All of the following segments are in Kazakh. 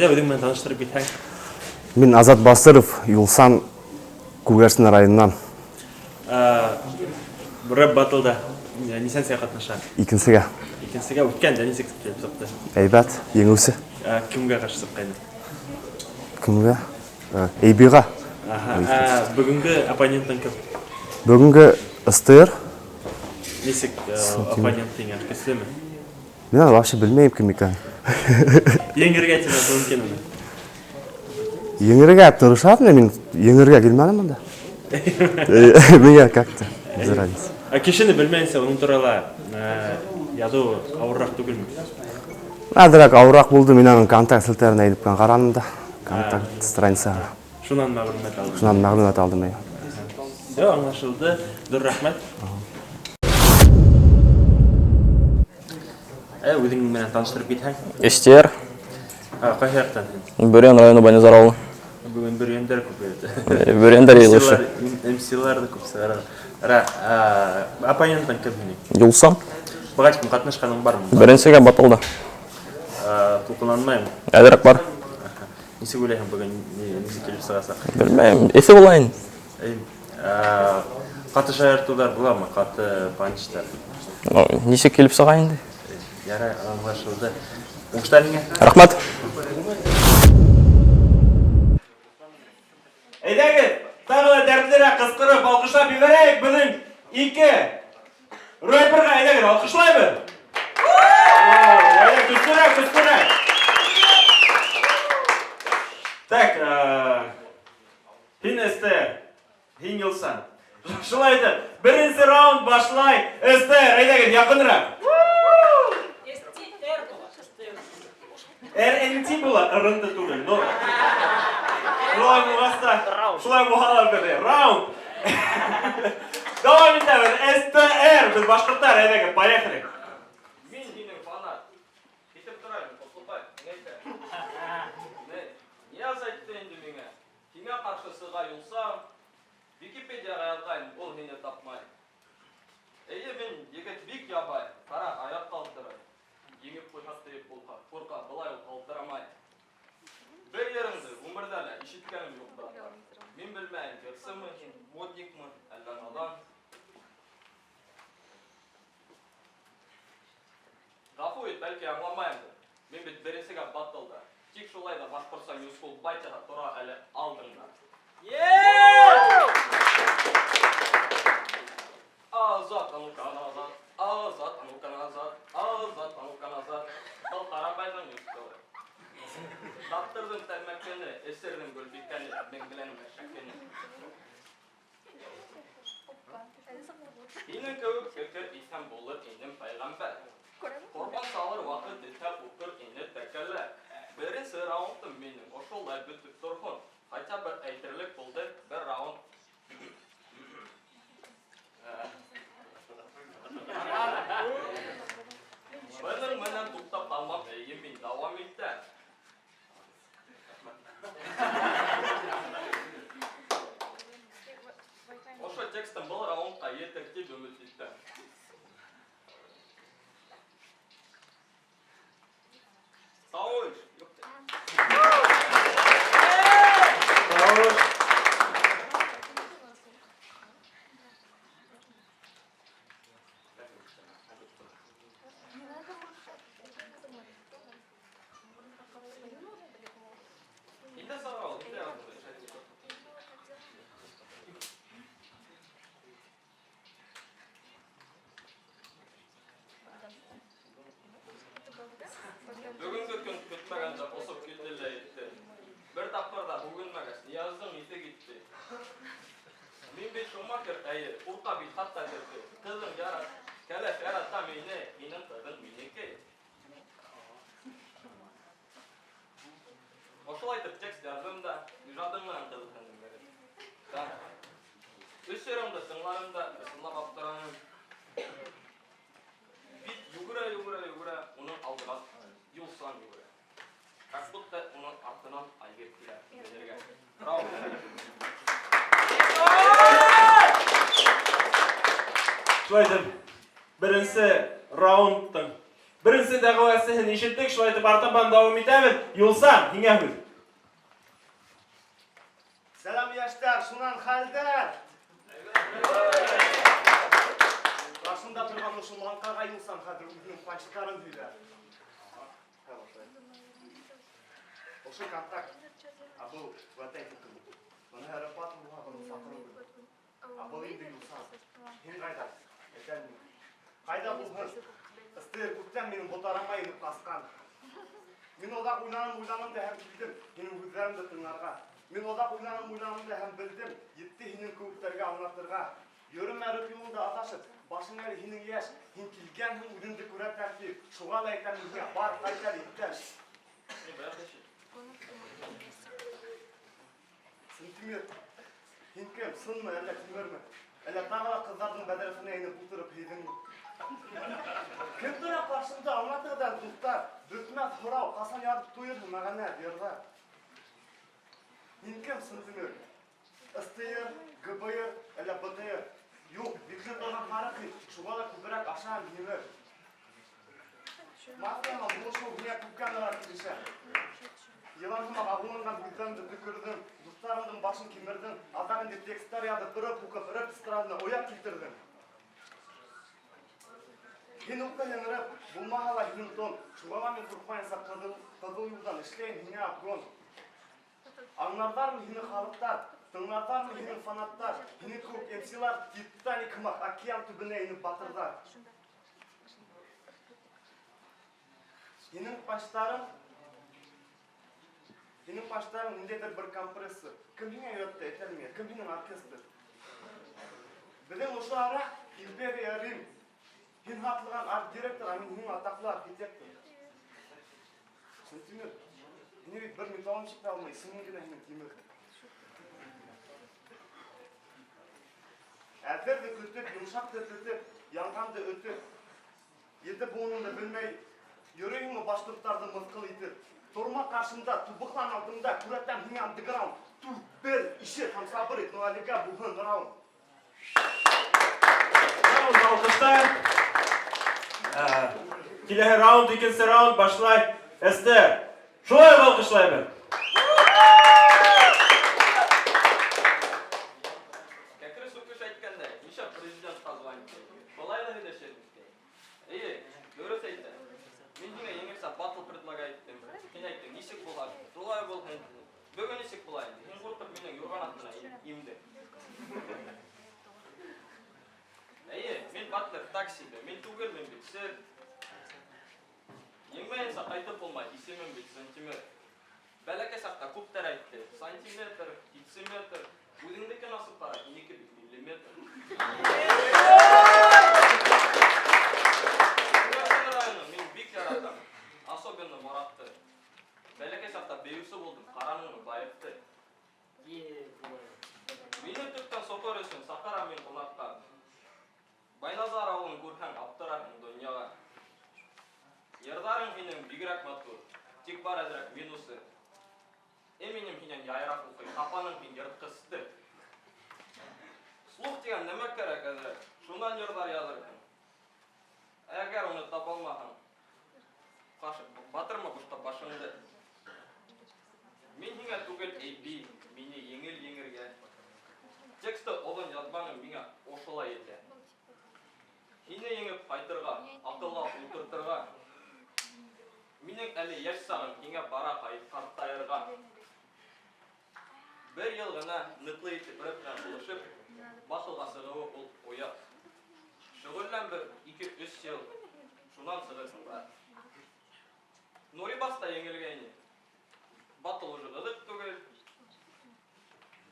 Әйдә өзіңмен таныштырып кетсең. Мен Азат Басыров, Юлсан Кугарсын районынан. Рэп батлда несенсия қатнаша? Икенсіге. Икенсіге өткен және сексіп келіп соқты. Әйбәт, еңісі. Кімге қаршы соққайды? Кімге? Эйбиға. Бүгінгі оппоненттің кім? Бүгінгі СТР. Несек оппоненттің әркесі ме? Мен вообще білмеймін кім екен. Еңірге әтені бұнкен оны? Еңірге тұрышатын, мен еңірге келмәдім мұнда. Менге как-то. Без разницы. Кешені білмейінсе, оның туралы язу ауыррақ түгіл ме? Әдірек ауырақ болды, мен оның контакт сілтерін әйдіпкен қаранымда. Контакт страницаға. Шунан мәғлумет алдым. Шунан мәғлумет алдым мен. Все, аңлашылды. Дүр рахмет. Өзің менен таныштырып кетсең? Эстер. Қай жақтан? Бөрен районы Банизар ауылы. Бүгін Бөрендер көп еді. Бөрендер еліші. МС-ларды көп сығарады. Оппоненттің кім менен? Юлсан. Бұғач кім қатнашқаның бар ма? Біріншіге батылды. Тұлқынанмаймын. Әдірек бар. Несі ойлайын бүгін несі келіп сығасақ? Білмеймін. Есі болайын. Қаты шайыртулар бұла ма? Қаты панчтар? Несі келіп сығайынды? Ярай, аңлашылды. Оңыштарыңа? Рахмат. Әйдәгі, тағыла дәртлері қысқырып, алқышлап берейік бұның екі рэперға әйдәгі, алқышлай бір. Әйдәгі, күскірек. Так, хин Эстер, хин Юлсан. Шылайды, бірінші раунд башлай. Эстер, әйдәгі, яқынырақ. РНТ была, РНТ туры, но... Шулай мұғаста, шулай мұғалар көрді. Раунд! Давай ментәбір, СТР, біз башқұрттар, әйдәгі, поехали. Мен дейінің фанат. Кетіп тұрайын, қосылпай, нәйті. Не азайтты енді меңе? Кеңе қаршы сыға юлсам, Википедияға язғайын, ол мені тапмай. Әйе мен егет бик ябай, қара аяқ қалдырай. Еңіп қойшақты еп болға, қорқа бұлай қалдырамай. Бір еріңді, өмірді әлі, ешіткенім жоқ бұратар. Мен білмәйін, керсі мұ, модник мұ, әлден адам. Ғафу ет, бәлкі аңламайымды. Мен бет бересіге баттылды. Тек шолайда башқұрсаң өскол байтаға тұра әлі алдыңда. Азат, ануқан азат, азат, ануқан азат, азат, ануқан азат. Бұл қарабайдан өскілі. Дақтырдың тәрмәккені, әсердің гөлбеккені, мен біленім әшәккені. Енің көк көкір исән болыр, енім пайғамбар. Қорбан салыр вақыт етәп ұқыр, ені тәкәлі. Бірін сыр раундтым менің, ошолай бүтіп тұрғын. Қайта бір әйтірлік болды, бір раунд. Бұның мұнан тұқтап қалмақ әйе мен давам етті. Ошо текстін бұл раундқа етіртеп үміт етті. Сауыш! Сауыш! Бүгінгі күн күтмәгенде қосып келділі етті. Бір тапқырда бүгін мәгәс, Нияздың еті кетті. Мен бет шумакер әйі, ұрқа бет қатта жүрді. Қызым ярат, кәләш яратта мені, менің қыздың менеке. Ошылайтып текст яздымда, жадымнан қызыққандым бәрі. Үш ерімді сыңларымда, ысылап аптыраным. Бит югыра, оның алдыға Юлсан югыра. Как будто оның артынан айгер келер. Браво! Шылайдым, бірінші раундтың Birinci dağıvasını işittik, şulay etip artaban davam etemiz. Yulsan, hine hüz. Selam yaşlar, şunan halder. Karşımda durgan uşu mankaga yulsam hadir uzun pançıkarın düyle. Uşu kantak. Abu, vatay tutum. Bana harapat ruha bana sakırın. Abu indi yulsam. Hin kayda. Eten mi? Kayda bulhın. Istır kutten benim botarama inip kaskan. Min odak uynanım da hem bildim. Hinin güzlerim de tınlarga. Min odak uynanım da hem bildim. Yitti hinin kuvvetlerge anlattırga. Yörüm erip yolunda ataşıp, başın eri hinin yaş, hin kilgen hin udindik üretlerdi. Şugal aytan hine bar kaytar itten. Sintimir. Hinkem sınma elle kimlerme. Elle tağla kızlardın bedelesine inip oturup hidin. Kimdira karşımda anlattığından tutar. Dürtmez horav, kasan yardıp duyurdu mağana diyorlar. Hinkem sintimir. Istıyır, gıbayır, elle bıtıyır. Yok, dikkat olan farkı, şuvala kubrak aşağı dinler. Mafyama buluşu güne kukkanlar arkadaşlar. Yılanıma ağılından güzden de tükürdüm. Dostlarımdan başını kemirdim. Adamın da tekstler yadı, pırıp hukuk, pırıp ıstırağında oyak getirdim. Hin ukka yanırıp, bu mahala hin ton, şuvala kurpansa kızıl yoldan işleyin hine akron. Anlarlar mı hini halıklar? Tınlarlar mı hinin fanatlar, hinin kuk emsiler, Titanic kımak, akyan tübüne inip batırlar. Hinin başlarım nindedir bir kompresi. Kim hine yötte etelmeye, kim hinin arkasıdır. Bizim uşu ara, İmperiya Rim. Hin hatlıgan art direktor, amin hinin ataklı arkitektor. Sintimir, hini bir mitalım çıktı almayı, sının güne hinin timir. Erder de kötüp, yumuşak da kötüp, yangan da ötüp. Yedi boğunun da bilmeyi, yüreğimi başlıklarda mızkıl itip. Torma karşımda, tubuklan altında, kuretten hingen dıgıram. Tu, bel, işi, tam sabır et, noalika buhun gıram. Round alkışlar. Kilehe round, ikinci round başlay. Ester, şulay alkışlay ben. Takside, men түгелмен бітсер. Еңмейін сақайтып болмай, исемен бит сантиметр. Бәләке сақта көптер айтты. Сантиметр, дециметр. Өзіңдікі насып бара, 2 бит миллиметр. Күрәсен районы мен бик яратам. Особенно Маратты. Бәләке сақта бейусі болдым, қараныңы байықты. Мені түптен сокор өсін, сақара мен қонаққа. Байназар ауылын көрген аптырағын дүнияға. Ердарың менің бигірек матур, тек бар әдірек минусы. Еменем менен яйрақ ұқы, қапаның мен ерткісті. Слух деген немек керек әдірек, шунан ердар ядырған. Әгер оны табалмаған, батырма бұшта башыңды. Мен хиңе түгел әйби, мені еңіл-еңірге. Тексті олын язбаның меңе ошыла ете. Hine yengip qaytırga, akılga отыртырга. Менің әлі еш сағын хиңе бара қайып қарттайырға. Bir yıl gana nıklı etip біріптен қылышып, басылға сығығы ол ояп. Шүгіллен бір 2-3 yıl, шунан сығысын бар. Нори баста еңілгейні. Батыл ұжы ғыдық түгіл.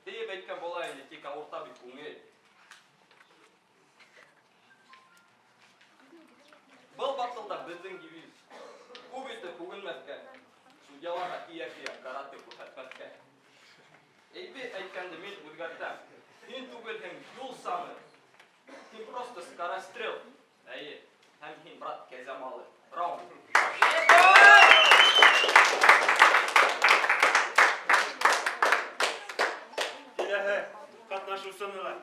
Дейіп әйткен болайын, тек ауырта бит көңел. Бұл батылда біздің девиз. Көбеті көгілмәтке, судьяларға кия-кия караты көрсәтмәтке. Әйбе әйткенді мен өзгәртәм. Сен түгелдің юл саны. Сен просто скорострел. Әйе, һәм сен брат кәзәмалы. Раунд. Киләһе катнашусынлар.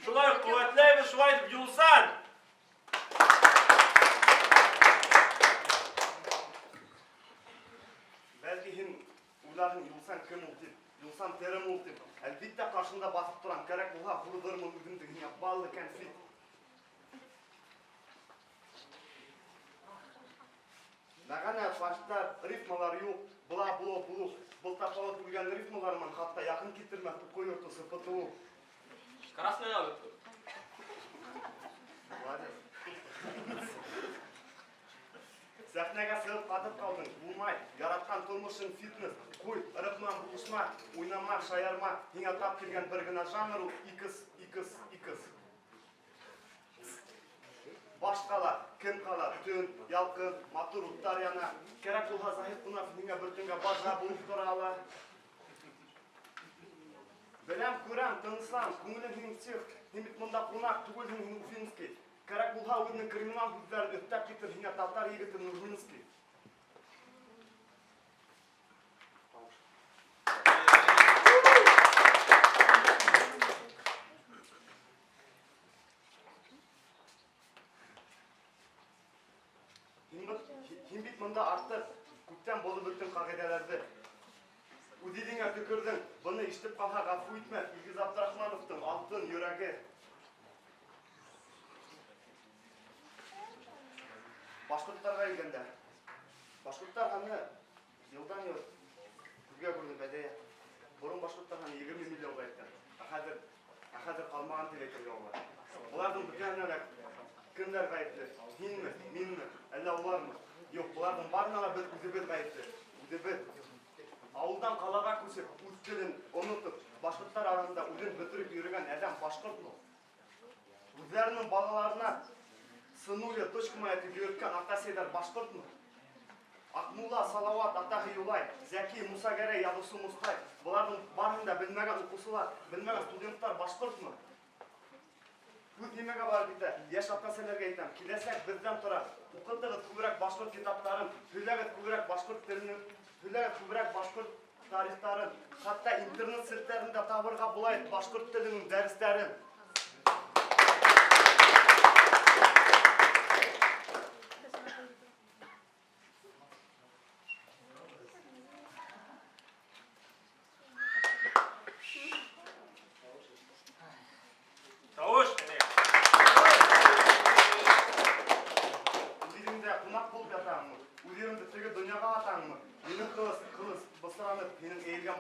Шулай куәтләйбез, шулай дип юлсан. Uyladың юлсан кім ұл деп, юлсан терім ұл деп. Әлбетте қаршында басып тұрам, керек бұлға құлыдырмын үгіндігіне балды кәнфит. Нағана баштар рифмалар yok, бұла, бұлу. Бұл тапалы түлген рифмалармен қатта яқын кетірмәкті қой өрті сыпытылу. Красныйға өтті. Сәхнеге сығып қатып қалдың, болмай, яратқан тұрмышын фитнес, қой, ырықман бұлышма, ойнама, шаярма, ең атап келген бір гына жанру, икіс. Баш қала, кім қала, түн, ялқын, матур, ұттар яна, керек болға зайып бұна фитнеге бір түнге бажа болып тұрала. Білем, көрем, тынысам, көңілін химсек, немет мұнда қонақ түгілдің Уфинский. Керек бұлға өзінің криминал күздерін өттәп кетір, хиңа татар егітін Нұрминский. Химбит мұнда артық, көптен болып өттің қағиделерді. Өдедіңе түкірдің, бұны іштіп қалға ғафу етме, Илгиз Абдрахмановтың алтын юрәгі. Башқұрттарға елгенде. Башқұрттар ғаны жылдан ел күрге көрді бәдея. Бұрын башқұрттар ғаны 20 миллион ғайттан. Ақадыр қалмаған телетерге олар. Бұлардың бүкенлері кімдер ғайыпты? Хинмі, минмі, әлі олар мы? Yok, бұлардың барынала бір үдебет ғайыпты. Үдебет. Ауылдан қалаға көсіп, өз тілін ұмытып, башқұрттар арасында үден бітіріп үйреген әдем башқұрт мұ? Өздерінің балаларына сынуля, точка моя, ты үйреткен ата-сейдар башқұрт мұ? Ақмула, Салауат, Атағы Юлай, Зәки, Мусагәрей, Ядысы Мұстай. Бұлардың барында білмеген оқушылар, білмеген студенттар башқұрт мұ? Өз немеге бар бейті, еш ата-сейдерге етем. Келесек бізден тұра, оқытығыз көбірек башқұрт кетаптарын, сөйлегіз көбірек башқұрт тілінің, сөйлегіз көбірек башқұрт тарихтарын, қатта интернет сілттерінде табырға бұлайды башқұрт тілінің дәрістерін.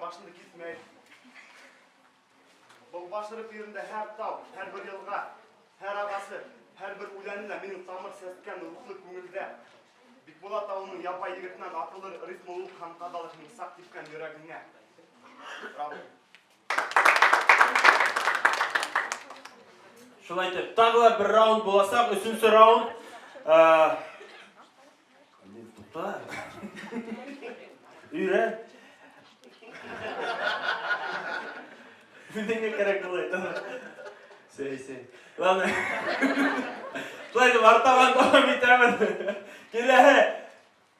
Başını gitmeyin. Бұл башырып yerinde her tau, her bir yılға, her ağası, her bir ulanıyla benim tamır sesken ruhlu көңілде. Бекболат ауының yapay егітінен атылыр ритмолық қанқадалықның сақ тепкен жүрегіне. Браво. Шулай айтып, тағылар бір раунд боласақ, үшінші раунд. Тұта. Үйрен. Бірдеңе керек қылайды. Сей. Ладно. Шулай деп, артаған давам етемін. Келесі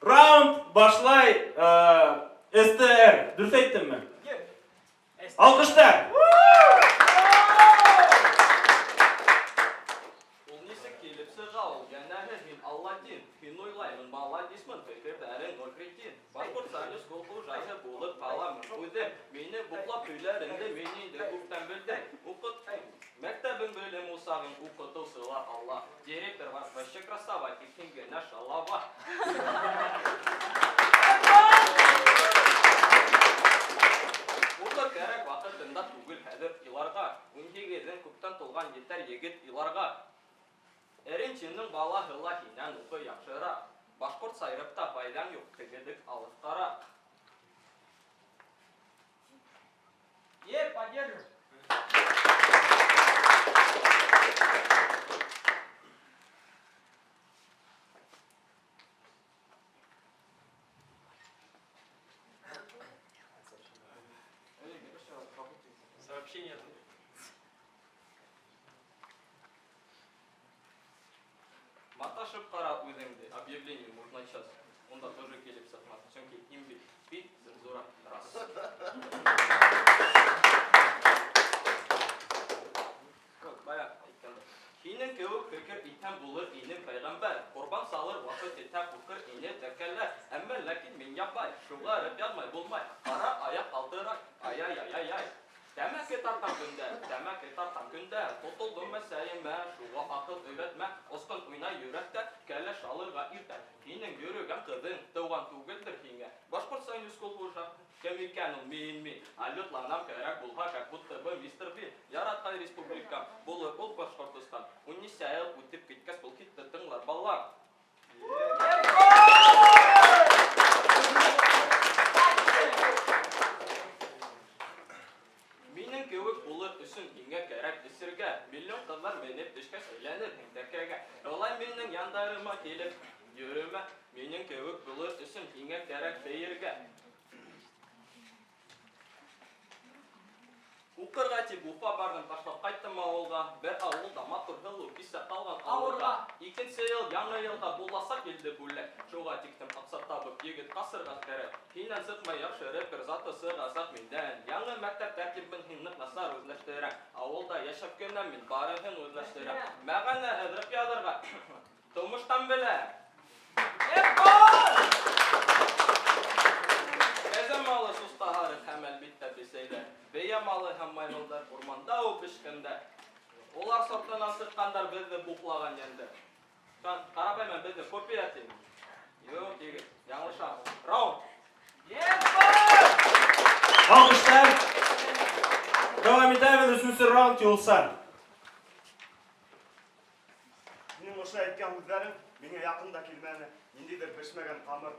раунд башлай СТР. Дұрыс айттым мен? Алқыштар. Ол несі келіпсі жау, жәнәні мен Алладин, мен ойлаймын, балладисмін, фекірді әрін нокретин. Башқұрт сәлі сколқу жайы болып қаламын. Өйдем, мені бұқлап үйлерінде мені де көптен білді. Оқыт, мәктәбін бөлім ұсағын оқыту сылар Алла. Директор var, вообще красава, текенге наш Аллаба. Оқы кәрек вақытында түгіл әдір иларға. Өнтегеден көптен толған еттер егет иларға. Әренченнің бала ғыла хинен оқы яқшыра. Башқұрт сайрыпта пайдан yok, тегедік алысқара. Поддержим. Сообщение. Маташып қара өзіңді, объявление можно час. Онда тоже келіп сатмасы. Чөнки имбит, бит, цензура, раз. Бая, айтканда. Хинен кеуіп көкір итен болыр, ені пайғамбар. Құрбан салыр, вақыт еттен құқыр, ені тәкәлі. Әмі ләкин мен япай, шуға рып ядмай болмай. Қара қалдырай. Ай. Тәмәке тартқан күнде, тотылдым мен сәйіме, шуға ақыл өйретме, осқын ойнай үйретті, кәлі шалыға иртә. Хинің йөрөгән қыздың туған түгелдір хинге. Башқұртсайын үскол бұлжа, кем икән ул мен. Алютланам кәрәк бұлға, как будто бы мистер Бин. Яратқан республикам, бұл Башқұртстан. 12 ел өтіп кеткәс бұл хитті тыңлар баллар. Минең кеуек булыр өсөн һиңә кәрәк исергә. Миллион кызлар менеп төшкә сөйләнер һиңдәкәгә. Олай минең яндарыма килеп йөрөмә. Минең кеуек булыр өсөн һиңә кәрәк бәергә. Укырга тип Уфа бардым, ташлап кайттым авылга. Бер авылда матур хылу кисә калган авылга. Икенче ел яңа елга буласа килде бүләк. Шуга тиктем аксат табып егет касырга кәрәк. Һиннән сытмай яхшы репер заты сыгасак миндән. Яңа мәктәп тәртибен һинник насар үзләштерә. Авылда яшәп кенәм мин барыһын үзләштерә. Мәгънә әдрәп язарга. Томыштан белә. Кәзә малы сустаһары һәм әлбиттә бисәйләр. Бәя малы һәм маймылдар урманда үпешкәндә. Олар сортынан сыккандар безне буклаган янда. Карабай мен безне копия этим. Юк, егет, яңлышам. Раунд. Алкыштар. Devam edelim üçüncü round yolsan. Менің оша әйткән үзләрем миңа якында килмәне. Ниндидер бешмәгән тамыр.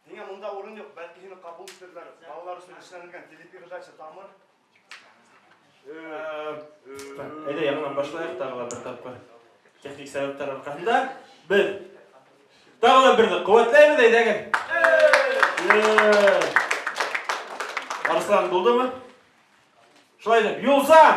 Ниңа монда урын юк, бәлки һине кабул итәрләр. Балалар өчен эшләнгән телепередача тамыр. Әйдә яңадан башлайык тагы бер тапкыр. Техник сәбәпләр аркасында без тагы берне куәтләйбез әйдәгез. Арслан булдымы? Шулай дип, юлсан!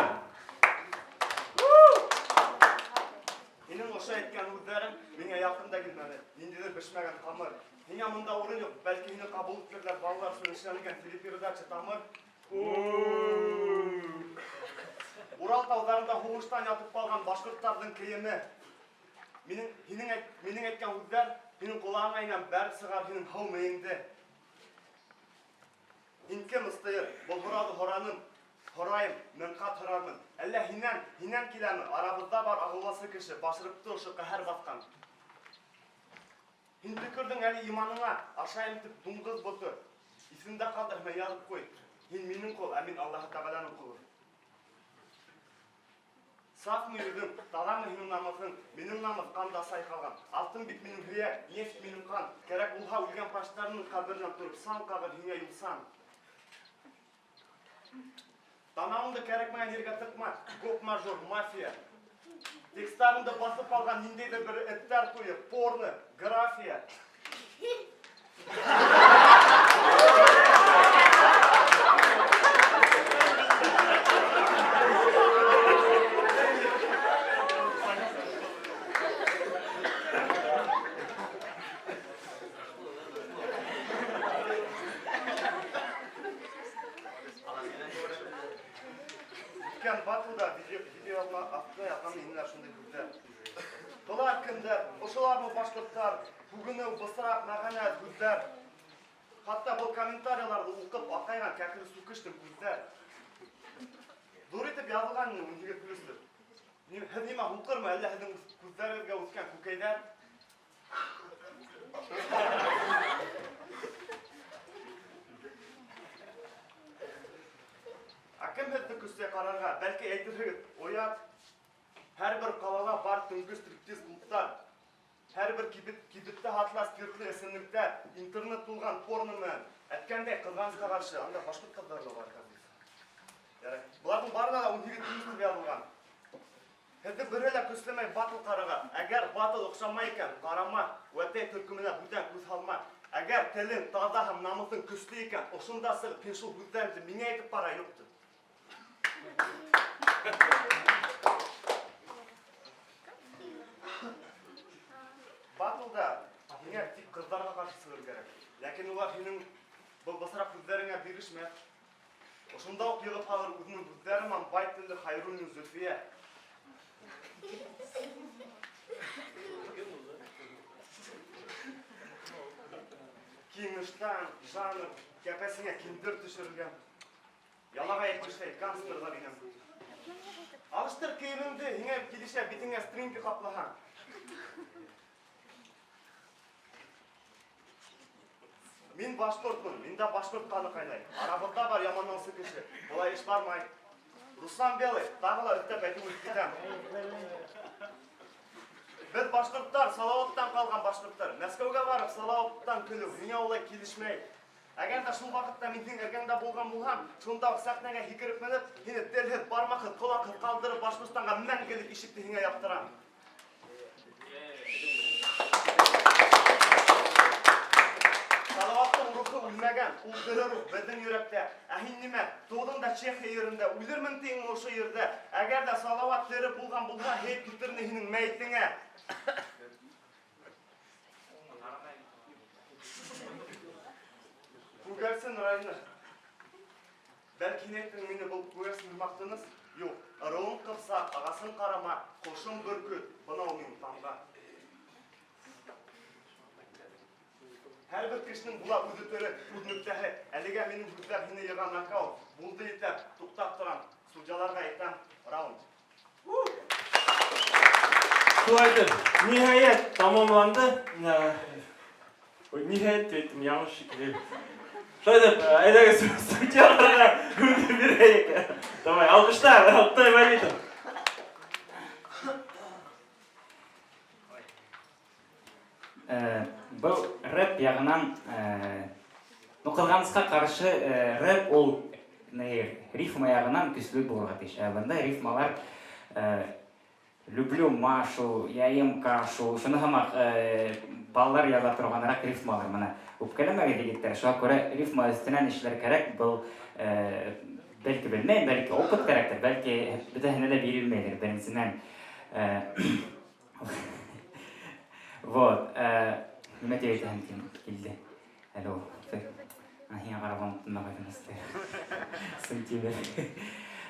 Минем оша әйткән үзләрем миңа якында килмәне. Ниндидер бешмәгән тамыр. Ниңа монда урын юк, бәлки һине кабул итәрләр. Балалар өчен эшләнгән телепередача тамыр. Урал таударында һугыштан ятып калган башкортларның киеме. Минең әйткән үзләр минең кулағыңа инәм бәр сыгар һинең һау мыеңде. Һин кем ыстыйыр? Бу һорады һораным. Һорайым, мен кат һорармын. Әллә һиннән киләме? Арабызда бар агыласы кеше, башырыпты ошо каһәр баскан. Һин төкердең әле иманыңа, ашайым дип дуңгыз боты. Исендә калдыр, мен язып куй. Һин минең кул, ә мин Аллаһ Тәгаләнең кулы. Сафмы йөрдең, таламы һинең намысың, минең намыс канда сай калган. Алтын бит минең һөя, нефть минең кан. Кәрәк булһа үлгән паштарның кабереннән турып, сан кагыр һиңә юлсан. Танауыңды кәрәкмәгән ергә тыкма, гоп-мажор, мафия. Текстарыңды басып алган ниндейдер бер эттәр туйы, порно, графия. Батылда видеома атты япам инләр шундай күздәр. Толар кемдер, ошолармы башкортлар, бүгүнү бысыраак мәгънә күздәр. Хатта бу комментарийларды укып акайган кәкре сукыштым күздәр. Зур итеп язылган ниндиге күресез. Һез нима укырмы, әллә һезнең күзләрегезгә үткән күкәйдәр? Кем һезне күстә карарга, бәлки әйтерһегез, оят. Һәрбер калала бар төнгө стриптиз клубтар. Һәрбер кибеттә хатлар спиртлы эсемлектәр, интернет тулган порно менән. Әткәндәй кызганычка каршы, анда башка кызлар да бар хәзер. Ярый. Буларның барына да 12 күз язылган. Һезне бере дә күсләмәй батыл карага. Әгәр батыл охшамай икән, карама, вәтәй төркеменә бүтән күз һалма. Әгәр телең таза һәм намысың көчле икән, ошында сыгып пешул күздәнде миңа әйтеп бара юктыр. Батылда һиңә тик кызларга каршы сыгыр кирәк. Ләкин улар һинең бу бысрак күзләреңә бирешмәс. Ошонда ук егып калыр үзенең күзләре мен бай телле Хайруллин Зөлфия. кеңіштан, жанр, кәпәсіңе кендір түшірілген. Ялаға етміштай ганстырға бейнем. Алыштыр кейіміңді, еңе келіше бетіңе стрингі қаплаған. Мен башқұртпын, мен да башқұрт қаны қайнай. Арабықта бар яманнан сүкіші, олай еш бармай. Руслан Белый, тағыла үттеп әйтім өткетем. Біз башқұрттар, Салауаттан қалған башқұрттар. Мәскеуге барып, Салауаттан күлі, міне олай келішмей. Әгер да шул вақытта менің әргенде болған болғам, сондағы сәхнеге хикіріп мініп, хені дәлхет, бармақыт, қолақыт қалдырып, Башқұртстанға мәңгілік ишікті хеңе яптырам. Салауаттың рухы үлмәген, ұлдыры рух біздің үйректе. Әхін неме, тоғдың да Чехия ерінде, үлірмін теңің ошы ерді. Әгер да Салауат тері болған болға, хейп күттіріні хенің мәйттіңе. Көгерсін райны. Бәлкін еттің мені бұл көгерсін ұрмақтыңыз? Йоқ, ұрауын қырса, ағасын қарама, қошын бүркіт, бұнау мен тамға. Әрбір кішінің бұла үдітері үдініктәхі, әліге менің үдітер хіне еған нокаут, бұлды етіп, тұқтап тұран, судьяларға еттім, раунд. Солайдыр, нихayet tamamlandı. Nihayet dedim, yanlış şekilde. Şöyle aydaga судьяларға үді берейік. Давай, alkışlar, Alтай Валитов. Бұл рэп яғынан нұқылғанысқа қаршы рэп ол рифма яғынан күслі болуға тиіс. Бұнда рифмалар люблю Машу, я ем кашу, шыны хамақ балалар яза тұрғанырақ рифмалар мұна. Өпкелемеге дегеттер, шуға көрі рифма үстінен ішлер керек, бұл бәлкі білмейін, бәлкі опыт керектір, бәлкі бүтәхіне де берілмейдір бірінсінен. Вот, неме деп айтайын келді. Алло, ахия қарабам тұндағы айтыңызды. Сентимер.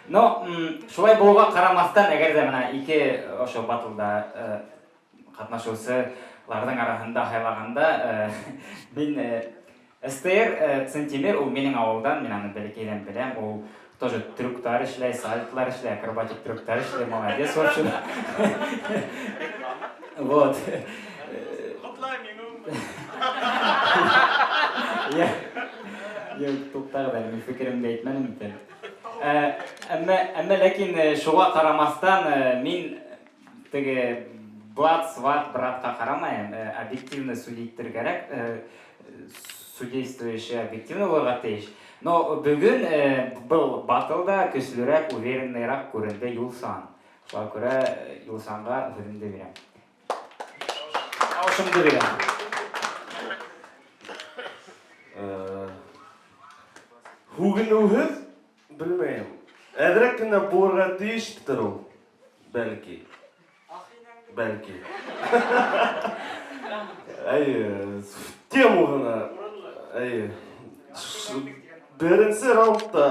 Но, шулай болуға қарамастан, әгер де мына екі ошо батылда қатнашушылардың арасында хайлағанда, мен СТР Сентимер, ол менің ауылдан, мен аны бәлекейден білем, ол тоже трюктар ішлей, сальтлар ішлей, акробатик трюктар ішлей, молодец, в общем. Вот. Я тоқтағы да, мен фікірімді айтманым екен. Әмі ләкин шуға қарамастан, мен тіге брат, сват, братқа қарамайым, объективны судейттір керек, судействующий объективны оларға тейш. Но бүгін бұл батылда көсілірек, уверенныйрақ көрінді Юлсан. Шуға көрі Юлсанға көрінді берем. Аушымды берем. Хугін өғіз, білмейм. Әдірек кіне болырға дейшіктір ол. Бәлкі. Бәлкі. Тем оғына. Бірінші раундта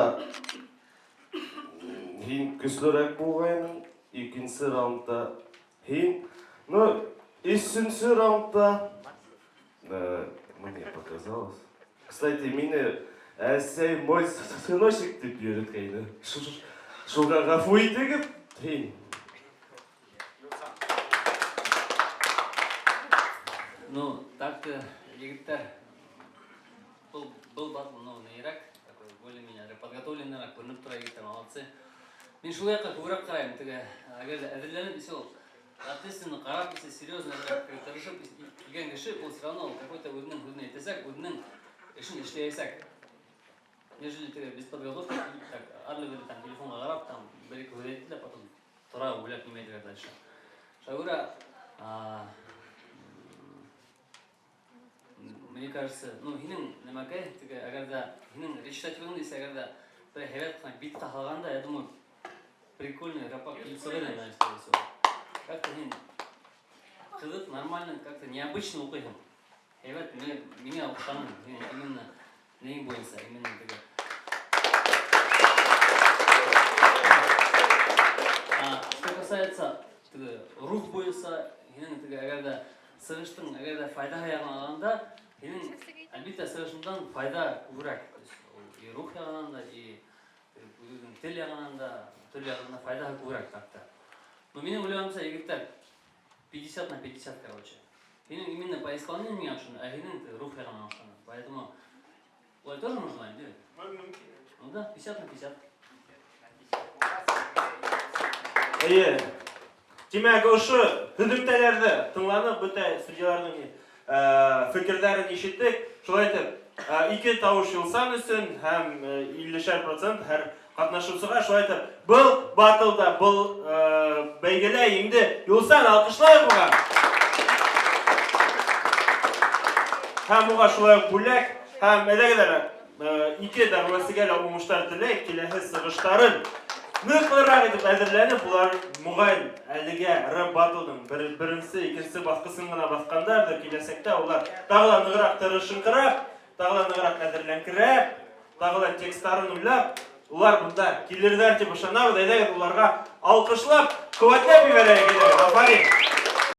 хин күслірек болғайның. Екінші раундта хин. Но, үшінші раундта мне показалось. Кстати, меня әсей мой сыночек деп үйреткені. Шуға ғафу етігіп, хин. Ну, так-то, египтар, был батл, но на Ирак, такой более-менее подготовленный Ирак, көрініп тұра египтар, молодцы. Мен шулай көбірек қараймын, тігі, әдірленіп, все, ответственно қарап, если серьезно, тырышып, келген кіші, ол все равно какой-то өзінің етесек, өзінің ішін ішлейсек. Нежели ты без подготовки, так, арлы там телефонға қарап, там, бір-екі өйдейді, да потом тұра ойлап немейді дальше. Шагура, мне кажется, ну, хинен, немакай, агарда, хинен речитативный, если агарда, бір хевет, бит қалғанда, я думаю, прикольный рапак келісовый, как-то хинен, қызық, нормально, как-то необычно оқиғым. Хевет, меня ұқшаным, именно, нең бойынса, именно тігі. Что касается рух бойынса, хинен тігі, агарда, сығыштың, агарда файдаға яғын алғанда, хинен Әлбетте сырышындан пайда күбірәк. И рух яғынан да, и тел яғынан да, түрлі яғынан файда күбірәк тапты. Но менің ойлағанымша егер 50 на 50, короче. Менің именно по исполнению ашын, а менің рух яғынан ашын. Поэтому олай тоже нужно, да? Ну да, 50 на 50. Ие. Демек, осы хүндімтелерді тыңланып, бүті студиялардың fikirlerini işittik. Şolay etip, 2 tavuş yılsan üstün hem 50% her katnaşımsıға şolay etip, bu batılda, bu beygele indi yılsan alkışlayıp buğa. Hem buğa şolay bullak, hem edegiler 2 dağılmasıgel olmuşlar dilek, kilehi sığışların Nıqlıraq edip әзірленіп, бұлар мұғайын әліге рып батылдың бірінсі, екінші басқысын ғына басқандарды келесекте, олар тағыла нығырақ тырышыңқырап, тағыла нығырақ әзірленкіріп, тағыла текстарын ұйлап, олар бұнда келердер деп ұшанабы, оларға алқышлап, қуатлап бейбелі келер. Афарин!